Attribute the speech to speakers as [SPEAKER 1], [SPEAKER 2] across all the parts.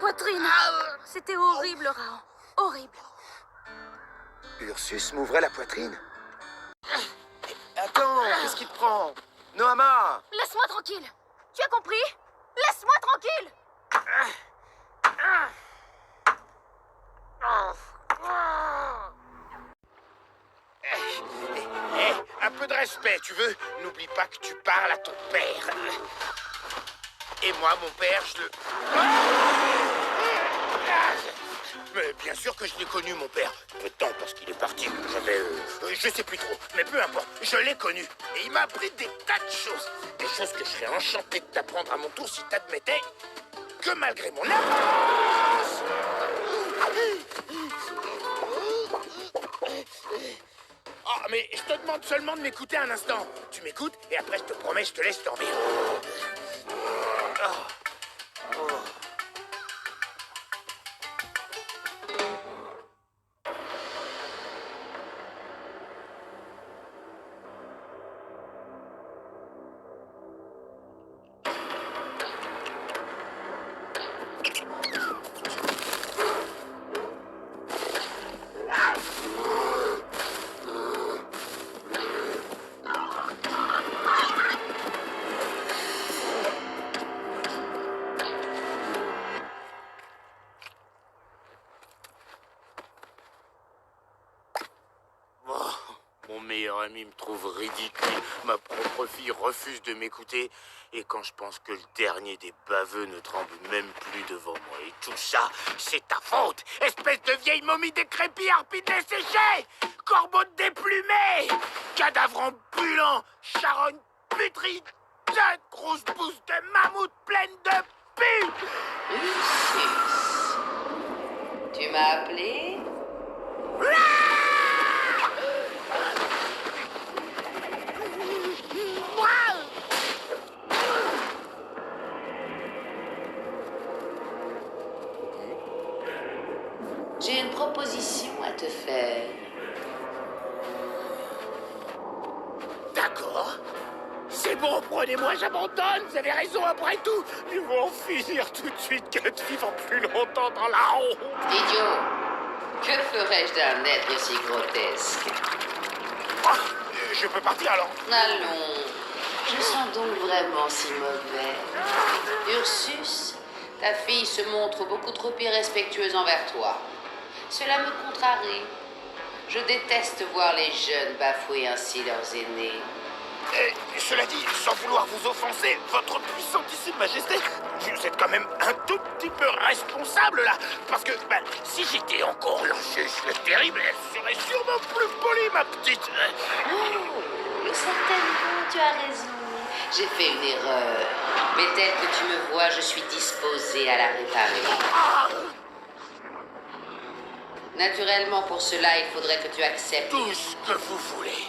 [SPEAKER 1] poitrine. C'était horrible, Raon. Horrible.
[SPEAKER 2] Ursus m'ouvrait la poitrine.
[SPEAKER 3] Attends, qu'est-ce qui te prend? Noama!
[SPEAKER 1] Laisse-moi tranquille. Tu as compris? Laisse-moi tranquille.
[SPEAKER 4] Un peu de respect, tu veux? N'oublie pas que tu parles à ton père. Et moi, mon père, je le... Mais bien sûr que je l'ai connu, mon père. Peu de temps, parce qu'il est parti. J'avais... je sais plus trop. Mais peu importe, je l'ai connu. Et il m'a appris des tas de choses. Des choses que je serais enchanté de t'apprendre à mon tour si t'admettais que malgré mon avance... Oh, mais je te demande seulement de m'écouter un instant. Tu m'écoutes et après je te promets, je te laisse dormir. Mon meilleur ami me trouve ridicule. Ma propre fille refuse de m'écouter. Et quand je pense que le dernier des baveux ne tremble même plus devant moi. Et tout ça, c'est ta faute. Espèce de vieille momie décrépie, harpie desséchée, corbeau déplumé, cadavre ambulant, charogne putride, grosse bouse de mammouth pleine de pus.
[SPEAKER 5] Ursus, tu m'as appelé? J'ai une proposition à te faire.
[SPEAKER 4] D'accord. C'est bon, prenez-moi, j'abandonne. Vous avez raison après tout. Ils vont en finir tout de suite que de vivre plus longtemps dans la honte.
[SPEAKER 5] Idiot, que ferais-je d'un être aussi grotesque?
[SPEAKER 4] Ah, je peux partir alors?
[SPEAKER 5] Allons, je sens donc vraiment si mauvais. Ursus, ta fille se montre beaucoup trop irrespectueuse envers toi. Cela me contrarie. Je déteste voir les jeunes bafouer ainsi leurs aînés.
[SPEAKER 4] Cela dit, sans vouloir vous offenser, votre puissantissime majesté, vous êtes quand même un tout petit peu responsable là. Parce que, si j'étais encore Ursus le terrible, elle serait sûrement plus polie, ma petite.
[SPEAKER 5] Oh, certainement, tu as raison. J'ai fait une erreur. Mais tel que tu me vois, je suis disposée à la réparer. Naturellement, pour cela, il faudrait que tu acceptes.
[SPEAKER 4] Tout ce que vous voulez.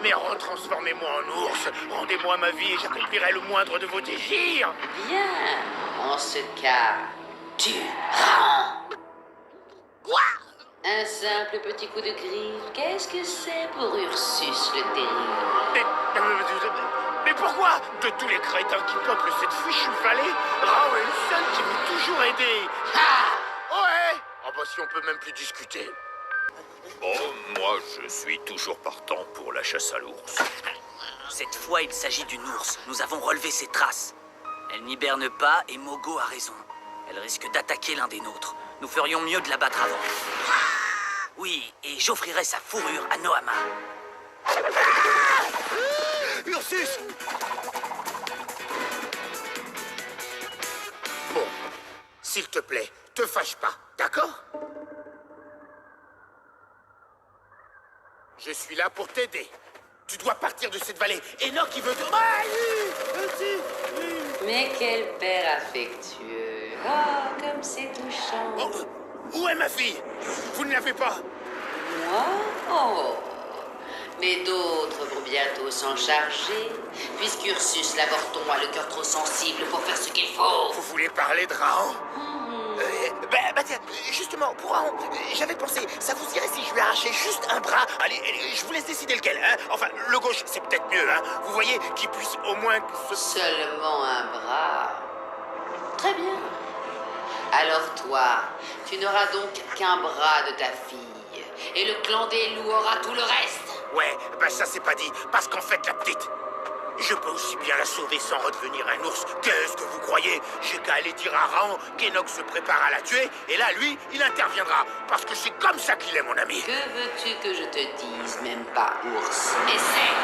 [SPEAKER 4] Mais retransformez-moi en ours, rendez-moi ma vie et j'accomplirai le moindre de vos désirs.
[SPEAKER 5] Bien. En ce cas, tu rends.
[SPEAKER 4] Quoi?
[SPEAKER 5] Un simple petit coup de griffe, qu'est-ce que c'est pour Ursus le terrible?
[SPEAKER 4] Mais pourquoi? De tous les crétins qui peuplent cette fichue vallée, Raon est le seul qui m'ont toujours aidé.
[SPEAKER 5] Ah!
[SPEAKER 4] Ouais. Ah bah si on peut même plus discuter.
[SPEAKER 6] Bon, moi, je suis toujours partant pour la chasse à l'ours.
[SPEAKER 7] Cette fois, il s'agit d'une ours. Nous avons relevé ses traces. Elle n'hiberne pas et Mogo a raison. Elle risque d'attaquer l'un des nôtres. Nous ferions mieux de la battre avant. Oui, et j'offrirai sa fourrure à Noama.
[SPEAKER 4] Ursus! Bon, s'il te plaît, te fâche pas, d'accord? Je suis là pour t'aider. Tu dois partir de cette vallée. Enoch, il veut te...
[SPEAKER 5] Mais quel père affectueux. Oh, comme c'est touchant.
[SPEAKER 4] Oh, où est ma fille? Vous ne l'avez pas?
[SPEAKER 5] Moi? Oh. Mais d'autres vont bientôt s'en charger, puisqu'Ursus l'avorton a le cœur trop sensible pour faire ce qu'il faut.
[SPEAKER 4] Vous voulez parler de Raon? Tiens, justement, pour Raon, j'avais pensé, ça vous irait si je lui arrachais juste un bras? Allez, je vous laisse décider lequel, hein? Enfin, le gauche, c'est peut-être mieux, hein? Vous voyez, qu'il puisse au moins se...
[SPEAKER 5] Seulement un bras. Très bien. Alors toi, tu n'auras donc qu'un bras de ta fille. Et le clan des loups aura tout le reste.
[SPEAKER 4] Ouais, bah ça c'est pas dit, parce qu'en fait, la petite, je peux aussi bien la sauver sans redevenir un ours. Qu'est-ce que vous croyez? J'ai qu'à aller dire à Raon qu'Enoch se prépare à la tuer, et là, lui, il interviendra, parce que c'est comme ça qu'il est, mon ami.
[SPEAKER 5] Que veux-tu que je te dise, même pas ours? Essaie!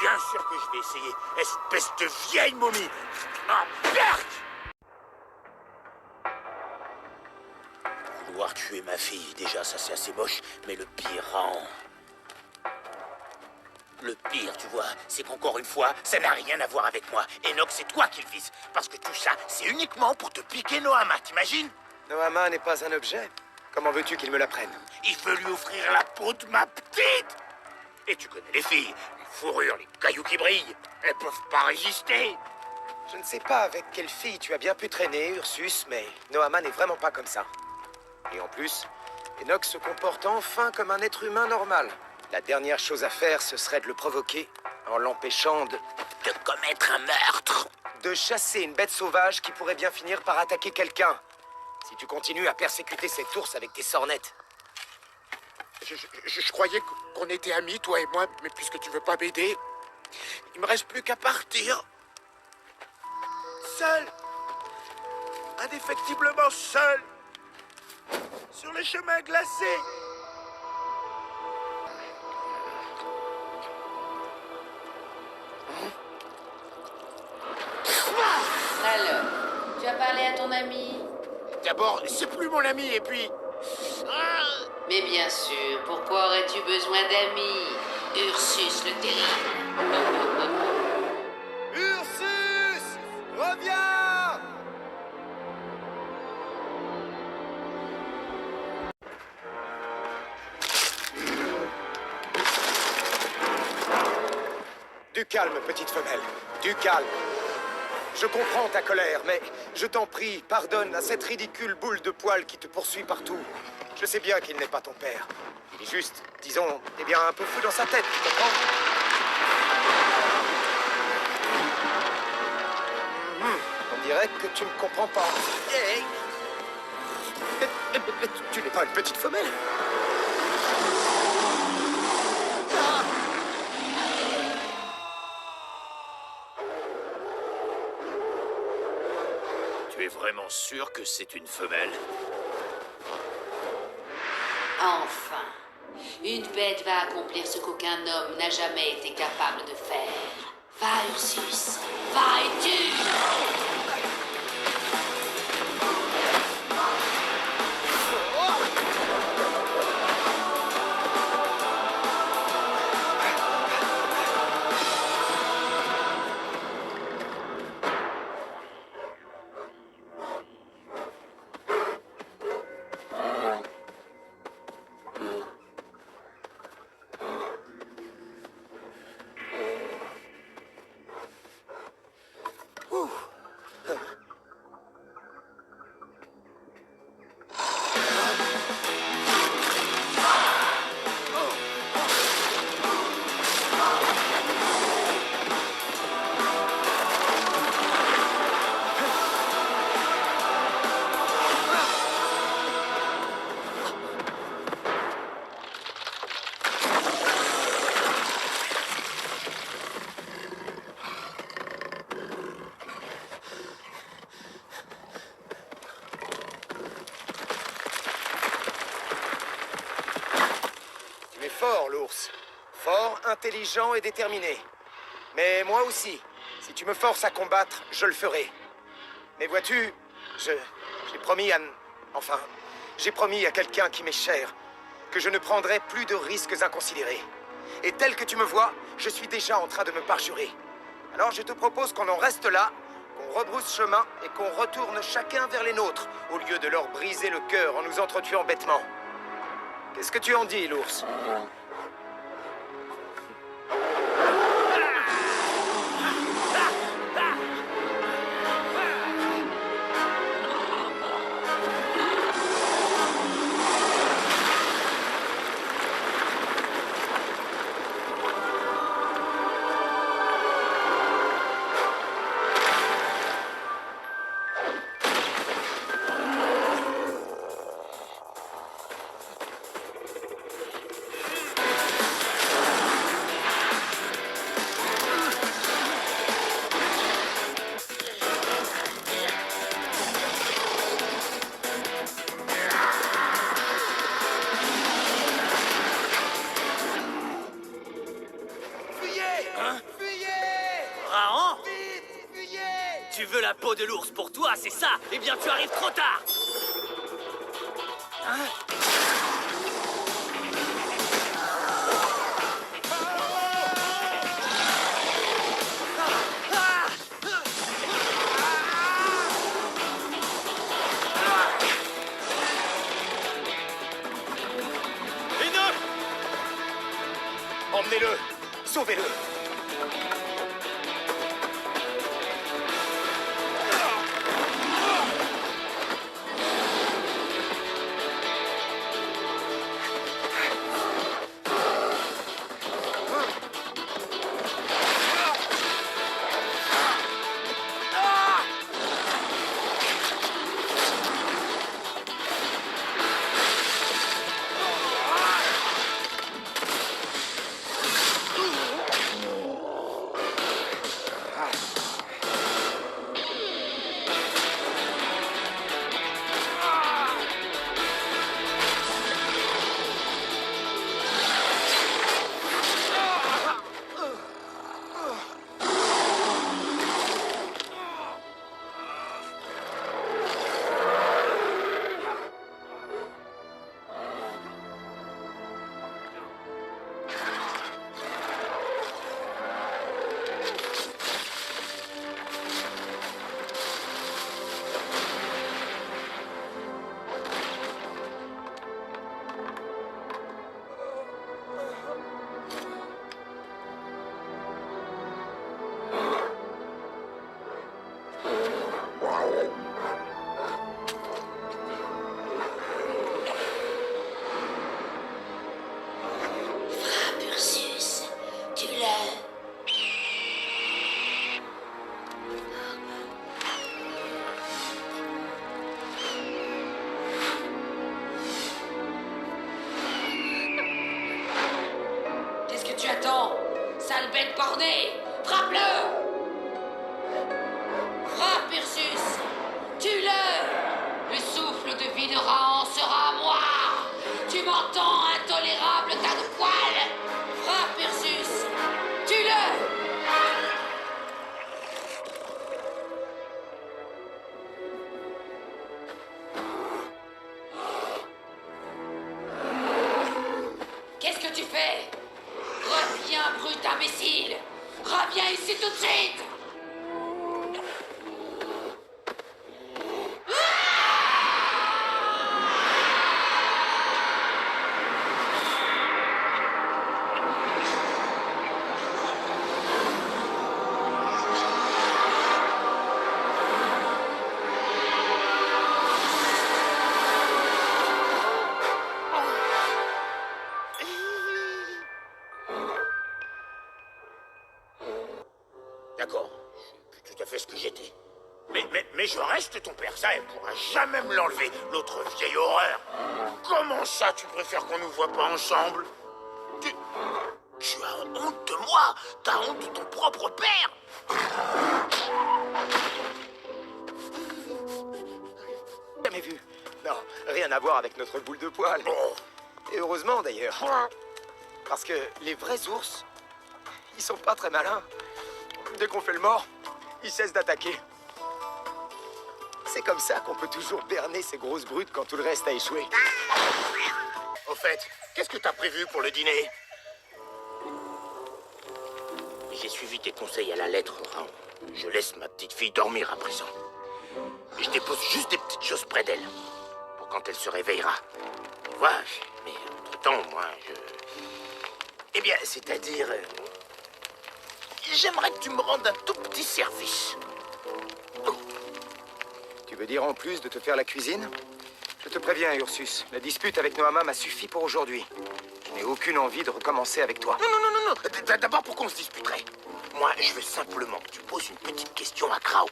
[SPEAKER 4] Bien sûr que je vais essayer, espèce de vieille momie. Ah, merde! Vouloir tuer ma fille, déjà, ça c'est assez moche, mais le pire, Raon... Le pire, tu vois, c'est qu'encore une fois, ça n'a rien à voir avec moi. Enoch, c'est toi qui le vises. Parce que tout ça, c'est uniquement pour te piquer Noama, t'imagines?
[SPEAKER 3] Noama n'est pas un objet. Comment veux-tu qu'il me la prenne?
[SPEAKER 4] Il veut lui offrir la peau de ma petite. Et tu connais les filles, les fourrures, les cailloux qui brillent. Elles peuvent pas résister.
[SPEAKER 3] Je ne sais pas avec quelle fille tu as bien pu traîner, Ursus, mais Noama n'est vraiment pas comme ça. Et en plus, Enoch se comporte enfin comme un être humain normal. La dernière chose à faire, ce serait de le provoquer en l'empêchant de
[SPEAKER 4] commettre un meurtre.
[SPEAKER 3] de chasser une bête sauvage qui pourrait bien finir par attaquer quelqu'un. Si tu continues à persécuter cet ours avec tes sornettes.
[SPEAKER 4] Je croyais qu'on était amis, toi et moi, mais puisque tu veux pas m'aider, il me reste plus qu'à partir. Seul. Indéfectiblement seul. Sur les chemins glacés.
[SPEAKER 5] Alors, tu as parlé à ton ami?
[SPEAKER 4] D'abord, c'est plus mon ami, et puis...
[SPEAKER 5] Mais bien sûr, pourquoi aurais-tu besoin d'amis? Ursus le terrible.
[SPEAKER 3] Ursus! Reviens! Du calme, petite femelle. Du calme. Je comprends ta colère, mais je t'en prie, pardonne à cette ridicule boule de poil qui te poursuit partout. Je sais bien qu'il n'est pas ton père. Il est juste, disons, eh bien, un peu fou dans sa tête, tu comprends? On dirait que tu ne comprends pas. Hey. Tu n'es pas une petite femelle.
[SPEAKER 6] Tu es vraiment sûr que c'est une femelle?
[SPEAKER 5] Enfin, une bête va accomplir ce qu'aucun homme n'a jamais été capable de faire. Va, Ursus, va et tue!
[SPEAKER 3] Fort, l'ours. Fort, intelligent et déterminé. Mais moi aussi. Si tu me forces à combattre, je le ferai. Mais vois-tu, j'ai promis à... Enfin, j'ai promis à quelqu'un qui m'est cher que je ne prendrai plus de risques inconsidérés. Et tel que tu me vois, je suis déjà en train de me parjurer. Alors je te propose qu'on en reste là, qu'on rebrousse chemin et qu'on retourne chacun vers les nôtres, au lieu de leur briser le cœur en nous entretuant bêtement. Qu'est-ce que tu en dis, l'ours?
[SPEAKER 7] Tu veux la peau de l'ours pour toi, c'est ça? Eh bien, tu arrives trop tard! Hein?
[SPEAKER 3] Enoch! Emmenez-le! Sauvez-le!
[SPEAKER 5] Frappe, Ursus. Tue-le. Qu'est-ce que tu attends? Sale bête bornée! Frappe-le! Frappe, Ursus! Tue-le! Le souffle de vie de Raon sera à moi! Tu m'entends, intolérable tas de poils! Frappe, Ursus! Tue-le! Qu'est-ce que tu fais? Reviens, brute imbécile! Reviens ici tout de suite!
[SPEAKER 4] D'accord, je suis plus tout à fait ce que j'étais. Mais je reste ton père, ça, elle pourra jamais me l'enlever, l'autre vieille horreur. Comment ça, tu préfères qu'on nous voit pas ensemble? Tu as honte de moi? T'as honte de ton propre père?
[SPEAKER 3] Jamais vu. Non, rien à voir avec notre boule de poil.
[SPEAKER 4] Bon,
[SPEAKER 3] Et heureusement d'ailleurs. Parce que les vrais ours, ils sont pas très malins. Dès qu'on fait le mort, ils cessent d'attaquer. C'est comme ça qu'on peut toujours berner ces grosses brutes quand tout le reste a échoué.
[SPEAKER 4] au fait, qu'est-ce que t'as prévu pour le dîner? J'ai suivi tes conseils à la lettre, Raon. Je laisse ma petite fille dormir à présent. Et je dépose juste des petites choses près d'elle, pour quand elle se réveillera. Tu vois, mais entre-temps, moi, Eh bien, c'est-à-dire... J'aimerais que tu me rendes un tout petit service.
[SPEAKER 3] Tu veux dire en plus de te faire la cuisine? Je te préviens, Ursus, la dispute avec Noama m'a suffi pour aujourd'hui. Je n'ai aucune envie de recommencer avec toi.
[SPEAKER 4] Non. D'abord, pourquoi on se disputerait? Moi, je veux simplement que tu poses une petite question à Krao.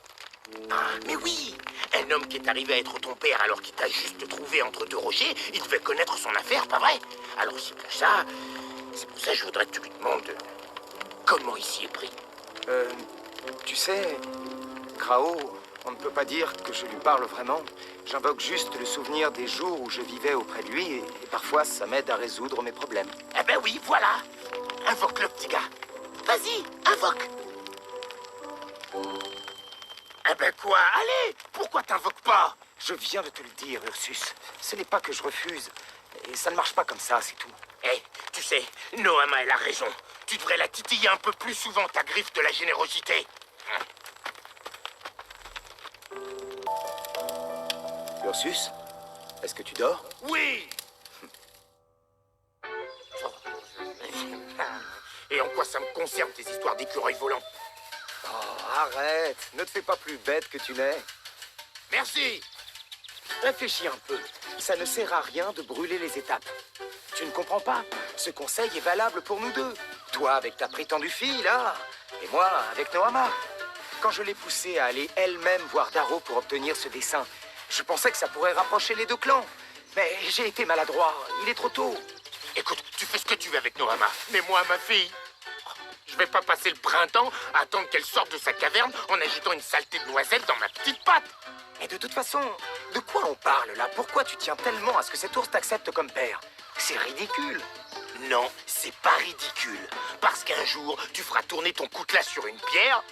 [SPEAKER 4] Ah, mais oui! Un homme qui est arrivé à être ton père alors qu'il t'a juste trouvé entre deux rochers, il devait connaître son affaire, pas vrai? Alors c'est pour ça que je voudrais que tu lui demandes comment il s'y est pris.
[SPEAKER 3] Tu sais, Krao, on ne peut pas dire que je lui parle vraiment. J'invoque juste le souvenir des jours où je vivais auprès de lui et parfois ça m'aide à résoudre mes problèmes.
[SPEAKER 4] Eh ben oui, voilà! Invoque le petit gars. Vas-y, invoque! Eh ben quoi? Allez! Pourquoi t'invoques pas?
[SPEAKER 3] Je viens de te le dire, Ursus. Ce n'est pas que je refuse. Et ça ne marche pas comme ça, c'est tout.
[SPEAKER 4] Eh, tu sais, Noama, elle a raison. Tu devrais la titiller un peu plus souvent, ta griffe de la générosité.
[SPEAKER 3] Ursus, est-ce que tu dors?
[SPEAKER 4] Oui! Et en quoi ça me concerne, tes histoires d'écureuils volants?
[SPEAKER 3] Oh, arrête. Ne te fais pas plus bête que tu n'es.
[SPEAKER 4] Merci!
[SPEAKER 3] Réfléchis un peu. Ça ne sert à rien de brûler les étapes. Tu ne comprends pas? Ce conseil est valable pour nous deux. Toi avec ta prétendue fille, là, et moi avec Noama. Quand je l'ai poussée à aller elle-même voir Darrow pour obtenir ce dessin, je pensais que ça pourrait rapprocher les deux clans. Mais j'ai été maladroit. Il est trop tôt.
[SPEAKER 4] Écoute, tu fais ce que tu veux avec Noama, mais moi, ma fille, je vais pas passer le printemps à attendre qu'elle sorte de sa caverne en agitant une saleté de noisette dans ma petite patte.
[SPEAKER 3] Et de toute façon, de quoi on parle là? Pourquoi tu tiens tellement à ce que cet ours t'accepte comme père? C'est ridicule.
[SPEAKER 4] Non, c'est pas ridicule. Parce qu'un jour, tu feras tourner ton coutelas sur une pierre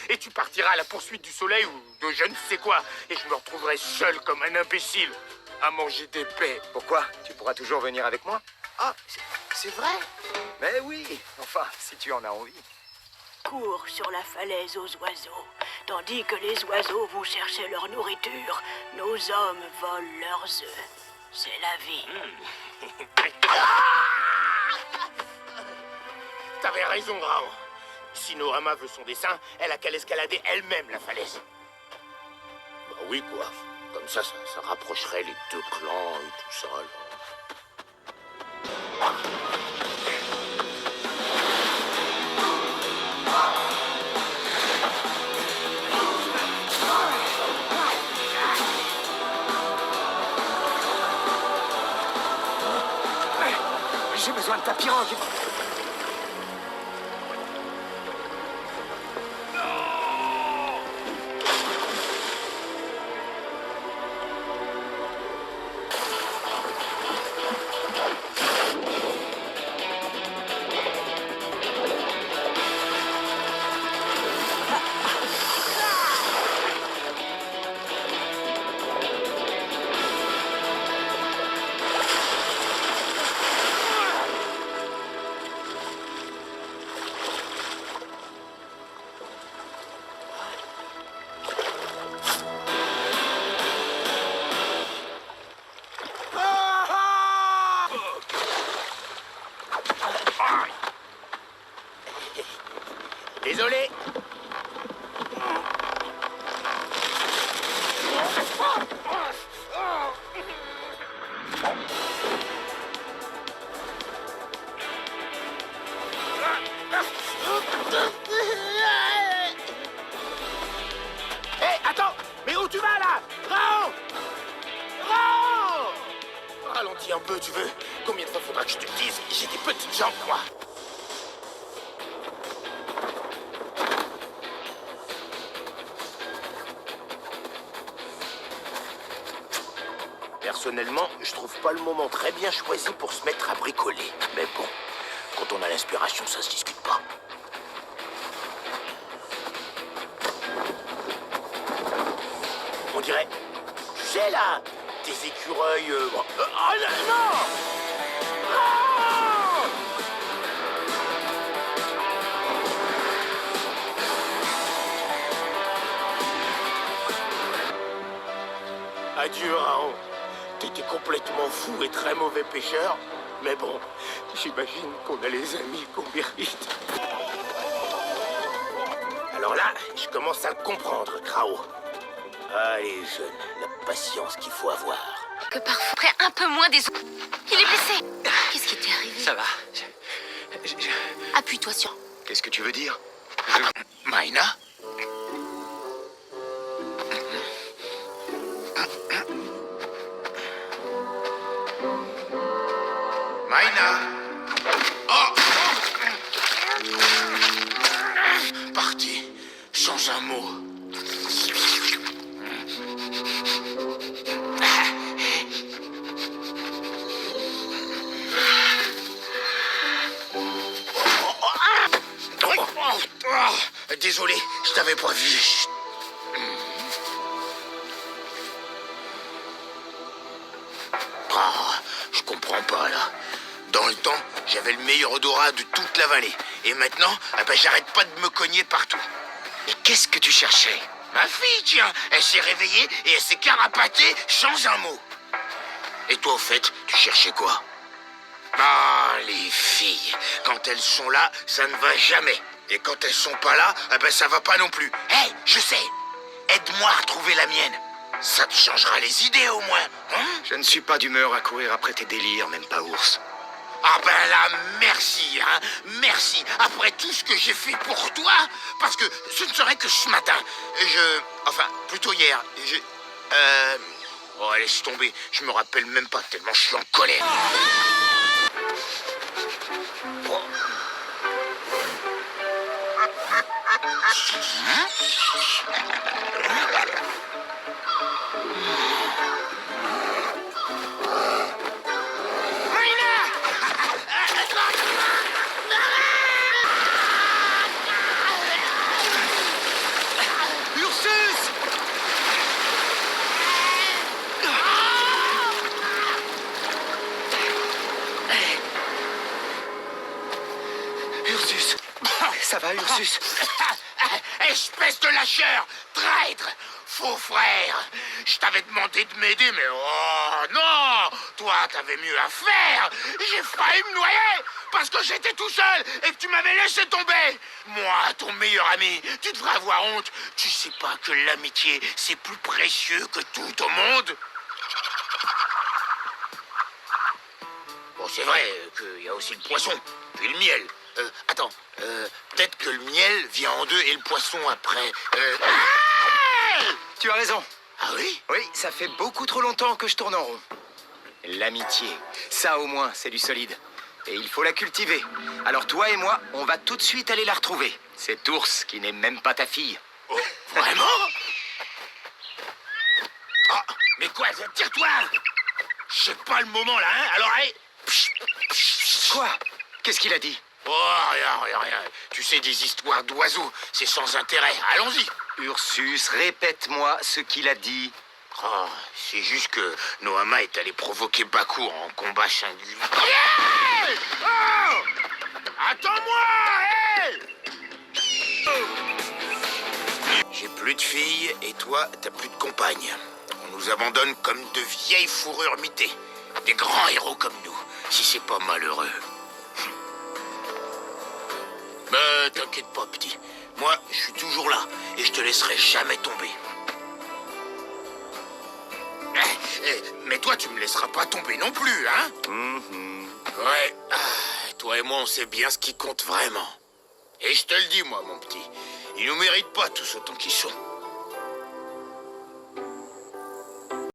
[SPEAKER 4] et tu partiras à la poursuite du soleil ou de je ne sais quoi. Et je me retrouverai seul comme un imbécile à manger des baies.
[SPEAKER 3] Pourquoi? Tu pourras toujours venir avec moi?
[SPEAKER 4] Ah, c'est vrai?
[SPEAKER 3] Mais oui, enfin, si tu en as envie.
[SPEAKER 2] Cours sur la falaise aux oiseaux. Tandis que les oiseaux vont chercher leur nourriture, nos hommes volent leurs œufs. C'est la vie.
[SPEAKER 4] T'avais raison, Rao. Si Noama veut son dessin, elle a qu'à l'escalader elle-même la falaise. Bah oui, quoi. Comme ça rapprocherait les deux clans et tout ça. Là.
[SPEAKER 3] J'ai besoin de ta pirogue.
[SPEAKER 4] Désolé. Hé, attends! Mais où tu vas, là? Rao! Rao! Ralentis un peu, tu veux? Combien de fois faudra que je te le dise? J'ai des petites jambes, moi. Personnellement, je trouve pas le moment très bien choisi pour se mettre à bricoler. Mais bon, quand on a l'inspiration, ça se discute pas. On dirait, tu sais là, des écureuils... Oh non! Ah! Adieu, Raon. T'étais complètement fou et très mauvais pêcheur. Mais bon, j'imagine qu'on a les amis qu'on mérite. Alors là, je commence à le comprendre, Krao. Allez, jeune, la patience qu'il faut avoir.
[SPEAKER 1] Que parfois, après un peu moins des autres. Il est blessé. Qu'est-ce qui t'est arrivé?
[SPEAKER 7] Ça va.
[SPEAKER 1] Appuie-toi sur...
[SPEAKER 3] Qu'est-ce que tu veux dire?
[SPEAKER 4] Maïna? Maïna? Oh! Parti. Change un mot. Désolé, je t'avais pas vu. Ah, je comprends pas, là. Dans le temps, j'avais le meilleur odorat de toute la vallée. Et maintenant, j'arrête pas de me cogner partout.
[SPEAKER 3] Et qu'est-ce que tu cherchais?
[SPEAKER 4] Ma fille, tiens, elle s'est réveillée et elle s'est carapatée sans un mot. Et toi, au fait, tu cherchais quoi? Ah, les filles, quand elles sont là, ça ne va jamais. Et quand elles sont pas là, ça va pas non plus. Hé, je sais, aide-moi à retrouver la mienne. Ça te changera les idées au moins, hein?
[SPEAKER 3] Je ne suis pas d'humeur à courir après tes délires, même pas ours.
[SPEAKER 4] Ah ben là, merci, hein, merci. Après tout ce que j'ai fait pour toi, parce que ce ne serait que ce matin. Enfin, plutôt hier. Oh, laisse tomber, je me rappelle même pas tellement je suis en colère. Oh.
[SPEAKER 3] Ursus! Ursus! Ça va, Ursus?
[SPEAKER 4] Espèce de lâcheur, traître, faux frère. Je t'avais demandé de m'aider, mais oh non! Toi, t'avais mieux à faire. J'ai failli me noyer parce que j'étais tout seul et que tu m'avais laissé tomber. Moi, ton meilleur ami, tu devrais avoir honte. Tu sais pas que l'amitié, c'est plus précieux que tout au monde? Bon, c'est vrai qu'il y a aussi le poisson, puis le miel. Attends, peut-être que le miel vient en deux et le poisson après.
[SPEAKER 3] Tu as raison.
[SPEAKER 4] Ah oui?
[SPEAKER 3] Oui, ça fait beaucoup trop longtemps que je tourne en rond. L'amitié, ça au moins, c'est du solide. Et il faut la cultiver. Alors toi et moi, on va tout de suite aller la retrouver. Cet ours qui n'est même pas ta fille.
[SPEAKER 4] Oh, vraiment? Ah, mais quoi, tire-toi! C'est pas le moment là, hein? Alors, allez!
[SPEAKER 3] Quoi? Qu'est-ce qu'il a dit?
[SPEAKER 4] Oh, rien. Tu sais, des histoires d'oiseaux, c'est sans intérêt. Allons-y.
[SPEAKER 3] Ursus, répète-moi ce qu'il a dit.
[SPEAKER 4] Oh, c'est juste que Noama est allé provoquer Bakour en combat singulier. Oh! Attends-moi! Hey! J'ai plus de filles et toi, t'as plus de compagne. On nous abandonne comme de vieilles fourrures mitées. Des grands héros comme nous, si c'est pas malheureux. Mais t'inquiète pas, petit. Moi, je suis toujours là et je te laisserai jamais tomber. Mais toi, tu me laisseras pas tomber non plus, hein? Ouais, toi et moi, on sait bien ce qui compte vraiment. Et je te le dis, moi, mon petit, ils nous méritent pas tous autant qu'ils sont.